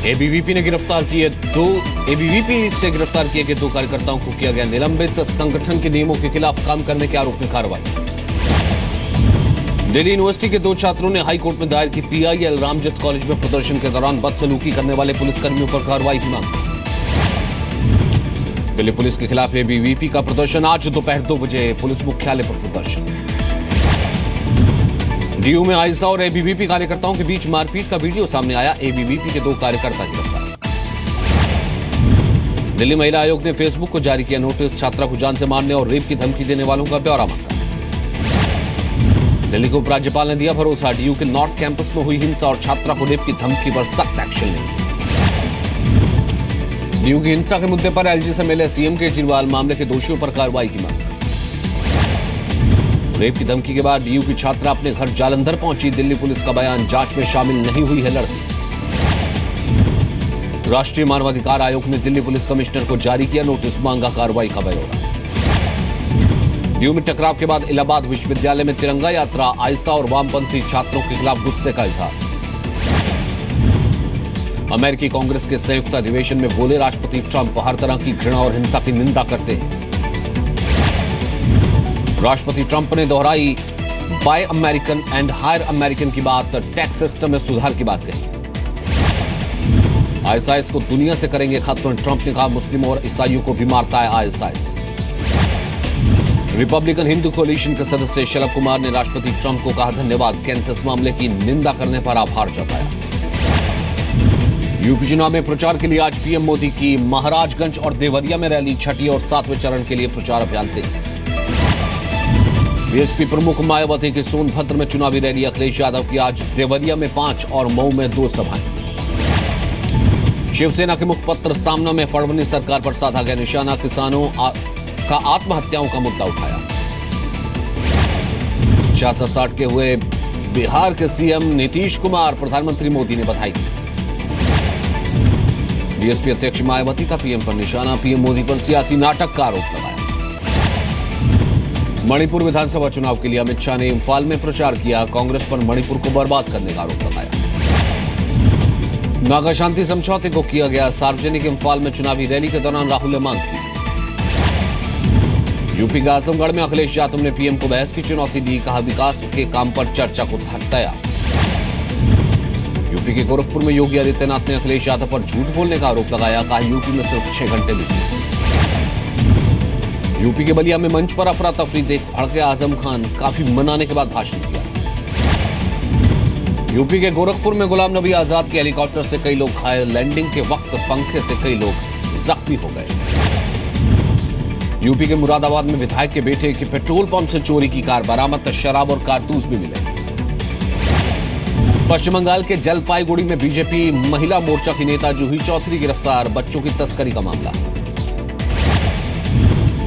ABVP से गिरफ्तार किए दो कार्यकर्ताओं को किया गया निलंबित। संगठन के नियमों के खिलाफ काम करने के आरोप में कार्रवाई। दिल्ली यूनिवर्सिटी के 2 छात्रों ने हाई कोर्ट में दायर की पीआईएल रामजस कॉलेज में प्रदर्शन के दौरान बदसलूकी करने वाले पुलिसकर्मियों पर कार्रवाई की मांग। दिल्ली पुलिस के खिलाफ एबीवीपी का प्रदर्शन। आज दोपहर 2 बजे पुलिस मुख्यालय पर प्रदर्शन। डीयू में आईसा और एबीवीपी कार्यकर्ताओं के बीच मारपीट का वीडियो सामने आया। एबीवीपी के 2 कार्यकर्ता गिरफ्तार। दिल्ली महिला आयोग ने फेसबुक को जारी किया नोटिस। छात्रा को जान से मारने और रेप की धमकी देने वालों का ब्यौरा मांगा। दिल्ली को उपराज्यपाल ने दिया भरोसा। डीयू के नॉर्थ कैंपस में हुई हिंसा और छात्रा को रेप की धमकी पर सख्त एक्शन लेंगे। डीयू की हिंसा के मुद्दे पर एलजी से मिले सीएम केजरीवाल। मामले के दोषियों पर कार्रवाई की मांग। रेप की धमकी के बाद डीयू की छात्रा अपने घर जालंधर पहुंची। दिल्ली पुलिस का बयान, जांच में शामिल नहीं हुई है लड़की। राष्ट्रीय मानवाधिकार आयोग ने दिल्ली पुलिस कमिश्नर को जारी किया नोटिस। मांगा कार्रवाई का ब्यौरा। डीयू में टकराव के बाद इलाहाबाद विश्वविद्यालय में तिरंगा यात्रा। आईसा और वामपंथी छात्रों के खिलाफ गुस्से का इजहार। अमेरिकी कांग्रेस के संयुक्त अधिवेशन में बोले राष्ट्रपति ट्रंप, हर तरह की घृणा और हिंसा की निंदा करते हैं। राष्ट्रपति ट्रंप ने दोहराई buy American and hire American की बात। टैक्स सिस्टम में सुधार की बात कही। आईएसआईएस को दुनिया से करेंगे खत्म। ट्रंप ने कहा मुस्लिमों और ईसाइयों को भी मारता है आईएसआईएस। रिपब्लिकन हिंदू कोलिशन के सदस्य शलभ कुमार ने राष्ट्रपति ट्रंप को कहा धन्यवाद। कैंसस मामले की निंदा करने पर आभार जताया। यूपी चुनाव में प्रचार के लिए आज पीएम मोदी की महाराजगंज और देवरिया में रैली। 6ठी और 7वें चरण के लिए प्रचार अभियान तेज। बीएसपी प्रमुख मायावती की सोनभद्र में चुनावी रैली। अखिलेश यादव की आज देवरिया में 5 और मऊ में 2 सभाएं। शिवसेना के मुखपत्र सामना में फडणवीस सरकार पर साधा गया निशाना। किसानों का आत्महत्याओं का मुद्दा उठाया। 66 के हुए बिहार के सीएम नीतीश कुमार। प्रधानमंत्री मोदी ने बधाई दी। बीएसपी अध्यक्ष मायावती का पीएम पर निशाना। पीएम मोदी पर सियासी नाटक का आरोप लगाया। मणिपुर विधानसभा चुनाव के लिए अमित शाह ने इम्फाल में प्रचार किया। कांग्रेस पर मणिपुर को बर्बाद करने का आरोप लगाया। नागा शांति समझौते को किया गया सार्वजनिक। इम्फाल में चुनावी रैली के दौरान राहुल ने मांग की। यूपी के आजमगढ़ में अखिलेश यादव ने पीएम को बहस की चुनौती दी। कहा विकास के काम पर चर्चा को तैयार। यूपी के गोरखपुर में योगी आदित्यनाथ ने अखिलेश यादव पर झूठ बोलने का आरोप लगाया। कहा यूपी में सिर्फ 6 घंटे बिजली। यूपी के बलिया में मंच पर अफरा तफरी देख भड़के आजम खान। काफी मनाने के बाद भाषण दिया। यूपी के गोरखपुर में गुलाम नबी आजाद के हेलीकॉप्टर से कई लोग घायल। लैंडिंग के वक्त पंखे से कई लोग जख्मी हो गए। यूपी के मुरादाबाद में विधायक के बेटे के पेट्रोल पंप से चोरी की कार बरामद। शराब और कारतूस भी मिले। पश्चिम बंगाल के जलपाईगुड़ी में बीजेपी महिला मोर्चा की नेता जूही चौधरी गिरफ्तार। बच्चों की तस्करी का मामला।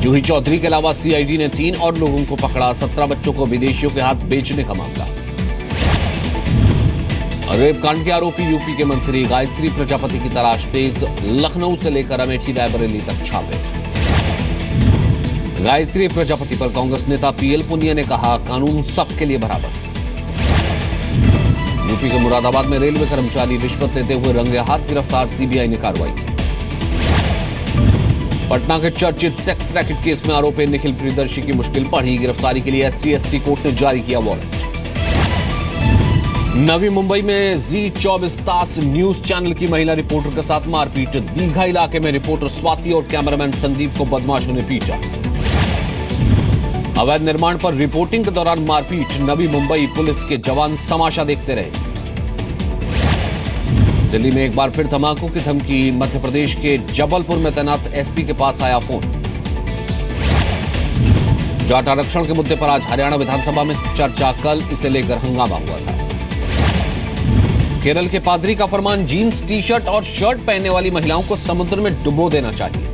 जूही चौधरी के अलावा सीआईडी ने 3 और लोगों को पकड़ा। 17 बच्चों को विदेशियों के हाथ बेचने का मामला। रेप कांड के आरोपी यूपी के मंत्री गायत्री प्रजापति की तलाश तेज। लखनऊ से लेकर अमेठी रायबरेली तक छापे। गायत्री प्रजापति पर कांग्रेस नेता पीएल पुनिया ने कहा कानून सबके लिए बराबर। यूपी के मुरादाबाद में रेलवे कर्मचारी रिश्वत लेते हुए रंगे हाथ गिरफ्तार। सीबीआई ने कार्रवाई की। पटना के चर्चित सेक्स रैकेट केस में आरोपी निखिल प्रियदर्शी की मुश्किल बढ़ी। गिरफ्तारी के लिए एससी/एसटी कोर्ट ने जारी किया वारंट। नवी मुंबई में जी24 तास न्यूज चैनल की महिला रिपोर्टर के साथ मारपीट। दीघा इलाके में रिपोर्टर स्वाति और कैमरामैन संदीप को बदमाशों ने पीटा। अवैध निर्माण पर रिपोर्टिंग के दौरान मारपीट। नवी मुंबई पुलिस के जवान तमाशा देखते रहे। दिल्ली में एक बार फिर धमाकों की धमकी। मध्य प्रदेश के जबलपुर में तैनात एसपी के पास आया फोन। जाट आरक्षण के मुद्दे पर आज हरियाणा विधानसभा में चर्चा। कल इसे लेकर हंगामा हुआ था। केरल के पादरी का फरमान, जीन्स टी शर्ट और शर्ट पहनने वाली महिलाओं को समुद्र में डुबो देना चाहिए।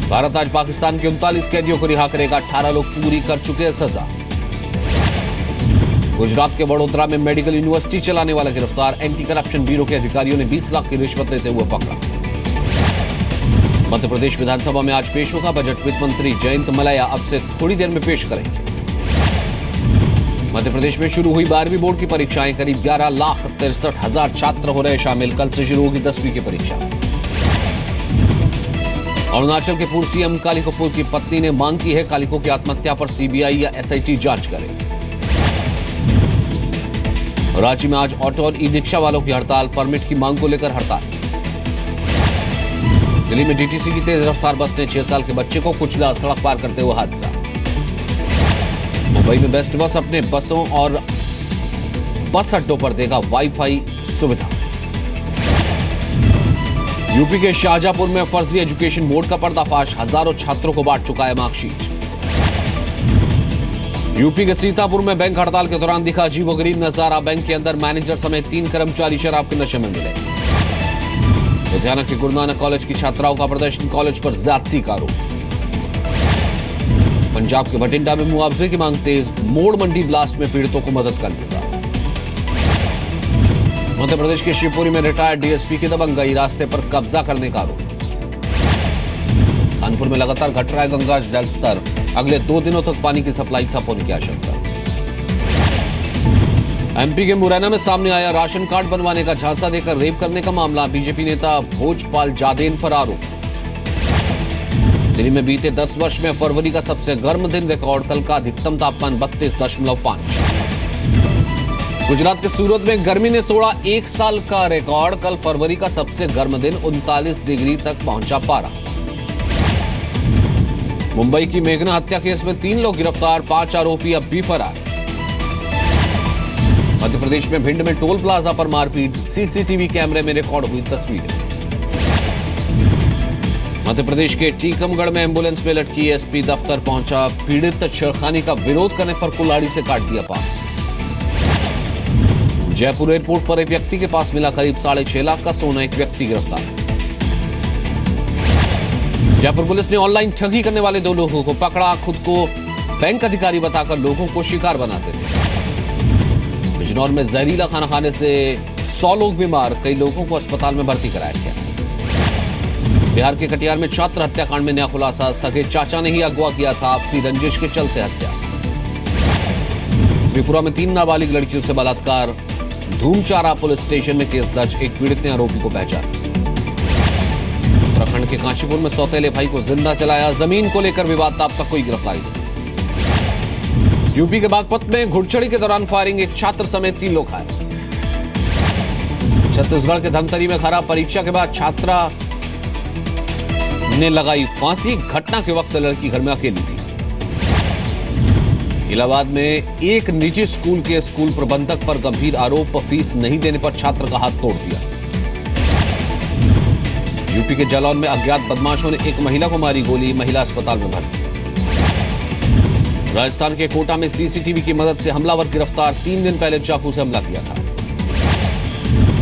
भारत आज पाकिस्तान के 39 कैदियों को रिहा करेगा। 18 लोग पूरी कर चुके हैं सजा। गुजरात के वडोदरा में मेडिकल यूनिवर्सिटी चलाने वाला गिरफ्तार। एंटी करप्शन ब्यूरो के अधिकारियों ने 20 लाख की रिश्वत लेते हुए पकड़ा। मध्य प्रदेश विधानसभा में आज पेश होगा बजट। वित्त मंत्री जयंत मलैया अब से थोड़ी देर में पेश करेंगे। मध्य प्रदेश में शुरू हुई 12वीं बोर्ड की परीक्षाएं। करीब 11,63,000 छात्र हो रहे शामिल। कल से शुरू होगी 10वीं की परीक्षा। अरुणाचल के पूर्व सीएम कालिको पुल की पत्नी ने मांग की है कालिको की आत्महत्या पर सीबीआई या एसआईटी जांच करे। रांची में आज ऑटो और ई रिक्शा वालों की हड़ताल। परमिट की मांग को लेकर हड़ताल। दिल्ली में डीटीसी की तेज रफ्तार बस ने 6 साल के बच्चे को कुचला। सड़क पार करते हुए हादसा। मुंबई में बेस्ट बस अपने बसों और बस अड्डों पर देगा वाईफाई सुविधा। यूपी के शाहजहांपुर में फर्जी एजुकेशन बोर्ड का पर्दाफाश। हजारों छात्रों को बांट चुका है मार्कशीट। यूपी के सीतापुर में बैंक हड़ताल के दौरान दिखा अजीबोगरीब नजारा। बैंक के अंदर मैनेजर समेत 3 कर्मचारी शराब के नशे में मिले। लुधियाना के गुरु नानक कॉलेज की छात्राओं का प्रदर्शन। कॉलेज पर ज्यादती का आरोप। पंजाब के बठिंडा में मुआवजे की मांग तेज। मोड़ मंडी ब्लास्ट में पीड़ितों को मदद का इंतजार। मध्य प्रदेश के शिवपुरी में रिटायर्ड डीएसपी की दबंगई। रास्ते पर कब्जा करने का आरोप। कानपुर में लगातार घट रहा है गंगा जल स्तर। अगले 2 दिनों तक पानी की सप्लाई ठप होने की आशंका। एमपी के मुरैना में सामने आया राशन कार्ड बनवाने का झांसा देकर रेप करने का मामला। बीजेपी नेता भोजपाल जादेन पर आरोप। दिल्ली में बीते 10 वर्ष में फरवरी का सबसे गर्म दिन रिकॉर्ड। कल का अधिकतम तापमान 32.5। गुजरात के सूरत में गर्मी ने तोड़ा 1 साल का रिकॉर्ड। कल फरवरी का सबसे गर्म दिन 39 डिग्री तक पहुंचा पारा। मुंबई की मेघना हत्या केस में 3 लोग गिरफ्तार। 5 आरोपी अब भी फरार। मध्य प्रदेश में भिंड में टोल प्लाजा पर मारपीट। सीसीटीवी कैमरे में रिकॉर्ड हुई तस्वीरें। मध्य प्रदेश के टीकमगढ़ में एम्बुलेंस में लटकी एसपी दफ्तर पहुंचा। पीड़ित छेड़खानी का विरोध करने पर कुल्हाड़ी से काट दिया पांव। जयपुर एयरपोर्ट पर एक व्यक्ति के पास मिला करीब 6.5 लाख का सोना। एक व्यक्ति गिरफ्तार। जयपुर पुलिस ने ऑनलाइन ठगी करने वाले 2 लोगों को पकड़ा। खुद को बैंक अधिकारी बताकर लोगों को शिकार बनाते थे। बिजनौर में जहरीला खाना खाने से 100 लोग बीमार। कई लोगों को अस्पताल में भर्ती कराया गया। बिहार के कटिहार में छात्र हत्याकांड में नया खुलासा। सगे चाचा ने ही अगवा किया था। आपसी रंजिश के चलते हत्या। त्रिपुरा में 3 नाबालिग लड़कियों से बलात्कार। धूमचारा पुलिस स्टेशन में केस दर्ज। एक पीड़ित ने आरोपी को पहचाना। उत्तराखंड के काशीपुर में सौतेले भाई को जिंदा जलाया। जमीन को लेकर विवाद था। अब तक कोई गिरफ्तारी नहीं। यूपी के बागपत में घुड़चढ़ी के दौरान फायरिंग। एक छात्र समेत 3 लोग घायल। छत्तीसगढ़ के धमतरी में खराब परीक्षा के बाद छात्रा ने लगाई फांसी। घटना के वक्त लड़की घर में अकेली थी। इलाहाबाद में एक निजी स्कूल के स्कूल प्रबंधक पर गंभीर आरोप। फीस नहीं देने पर छात्र का हाथ तोड़ दिया। यूपी के जालौन में अज्ञात बदमाशों ने एक महिला को मारी गोली। महिला अस्पताल में भर्ती। राजस्थान के कोटा में सीसीटीवी की मदद से हमलावर गिरफ्तार। 3 दिन पहले चाकू से हमला किया था।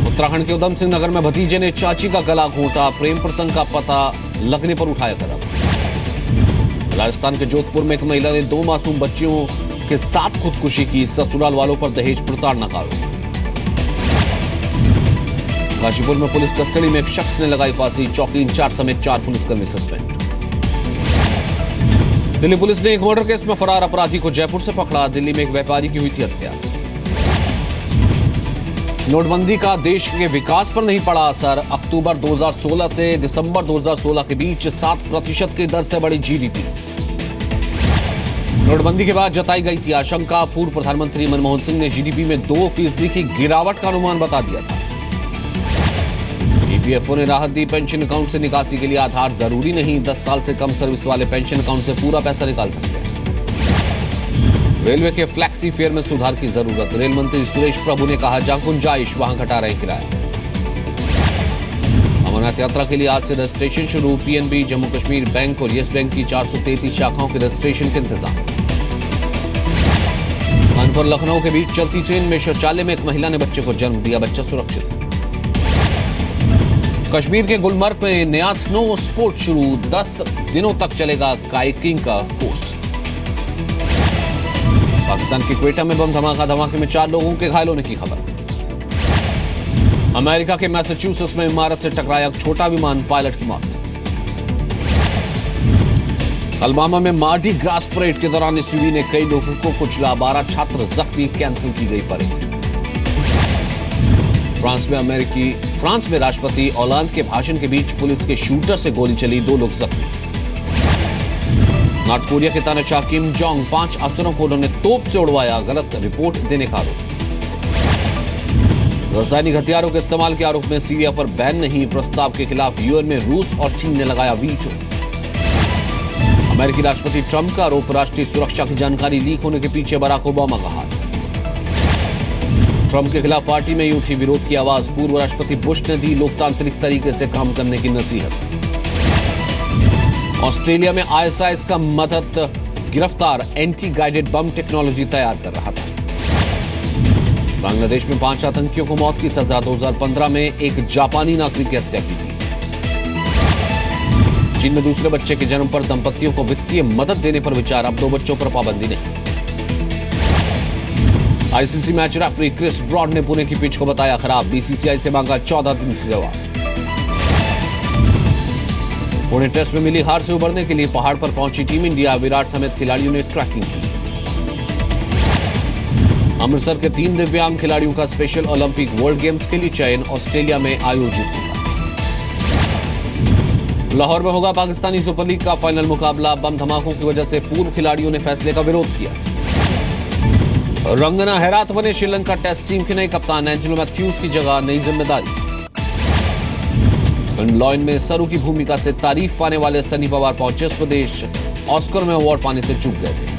उत्तराखंड के उधम सिंह नगर में भतीजे ने चाची का गला घोंटा। प्रेम प्रसंग का पता लगने पर उठाया कदम। राजस्थान के जोधपुर में एक महिला ने 2 मासूम बच्चियों के साथ खुदकुशी की। ससुराल वालों पर दहेज प्रताड़ना का आरोप। काशीपुर में पुलिस कस्टडी में एक शख्स ने लगाई फांसी। चौकी इंचार्ज समेत 4 पुलिसकर्मी सस्पेंड। दिल्ली पुलिस ने एक मर्डर केस में फरार अपराधी को जयपुर से पकड़ा। दिल्ली में एक व्यापारी की हुई थी हत्या। नोटबंदी का देश के विकास पर नहीं पड़ा असर। अक्टूबर 2016 से दिसंबर 2016 के बीच 7% की दर से बढ़ी जीडीपी। नोटबंदी के बाद जताई गई थी आशंका। पूर्व प्रधानमंत्री मनमोहन सिंह ने जीडीपी में 2% की गिरावट का अनुमान बता दिया था। ईपीएफओ ने राहत दी। पेंशन अकाउंट से निकासी के लिए आधार जरूरी नहीं। 10 साल से कम सर्विस वाले पेंशन अकाउंट से पूरा पैसा निकाल सकते हैं। रेलवे के फ्लैक्सी फेयर में सुधार की जरूरत। रेल मंत्री सुरेश प्रभु ने कहा जहां गुंजाइश वहां घटा रहे किराया। अमरनाथ यात्रा के लिए आज से रजिस्ट्रेशन शुरू। पीएनबी, जम्मू कश्मीर बैंक और येस बैंक की 433 शाखाओं के रजिस्ट्रेशन के इंतजाम। कानपुर लखनऊ के बीच चलती ट्रेन में शौचालय में एक महिला ने बच्चे को जन्म दिया। बच्चा सुरक्षित। कश्मीर के गुलमर्ग में नया स्नो स्पोर्ट शुरू। 10 दिनों तक चलेगा काइकिंग का कोर्स। पाकिस्तान के क्वेटा में बम धमाका। धमाके में 4 लोगों के घायल होने की खबर। अमेरिका के मैसाचुसेट्स में इमारत से टकराया छोटा विमान। पायलट की मौत। अलबामा में मार्डी ग्रास परेड के दौरान एसयूवी ने कई लोगों को कुचला, 12 छात्र जख्मी, कैंसिल की गई परेड। फ्रांस में राष्ट्रपति ओलांद के भाषण के बीच पुलिस के शूटर से गोली चली, 2 लोग जख्मी। नॉर्थ कोरिया के तानाशाह किम जोंग 5 अफसरों को उन्होंने तोप से उड़वाया, गलत रिपोर्ट देने का आरोप। रासायनिक हथियारों के इस्तेमाल के आरोप में सीरिया पर बैन नहीं प्रस्ताव के खिलाफ यूएन में रूस और चीन ने लगाया वीटो। अमेरिकी राष्ट्रपति ट्रंप का आरोप, राष्ट्रीय सुरक्षा की जानकारी लीक होने के पीछे बराक ओबामा का हाथ। ट्रंप के खिलाफ पार्टी में ही उठी विरोध की आवाज, पूर्व राष्ट्रपति बुश ने दी लोकतांत्रिक तरीके से काम करने की नसीहत। ऑस्ट्रेलिया में आईएसआईएस का मदद गिरफ्तार, एंटी गाइडेड बम टेक्नोलॉजी तैयार कर रहा था। बांग्लादेश में 5 आतंकियों को मौत की सजा, 2015 में एक जापानी नागरिक की हत्या की थी। चीन में दूसरे बच्चे के जन्म पर दंपतियों को वित्तीय मदद देने पर विचार, अब 2 बच्चों पर पाबंदी नहीं। ICC match referee Chris Broad ने पुणे की पिच को बताया खराब, बीसीसीआई से मांगा 14 दिन से जवाब। पुणे टेस्ट में मिली हार से उबरने के लिए पहाड़ पर पहुंची टीम इंडिया, विराट समेत खिलाड़ियों ने ट्रैकिंग की। अमृतसर के 3 दिव्यांग खिलाड़ियों का स्पेशल ओलंपिक वर्ल्ड गेम्स के लिए चयन, ऑस्ट्रेलिया में आयोजित होगा। लाहौर में होगा पाकिस्तानी सुपर लीग का फाइनल मुकाबला, बम धमाकों की वजह से पूर्व खिलाड़ियों ने फैसले का विरोध किया। रंगना हैरात बने श्रीलंका टेस्ट टीम के नए कप्तान, एंजेलो मैथ्यूज की जगह नई जिम्मेदारी। फिल्म लॉयन में सरू की भूमिका से तारीफ पाने वाले सनी पवार पहुंचे स्वदेश, ऑस्कर में अवार्ड पाने से चूक गए थे।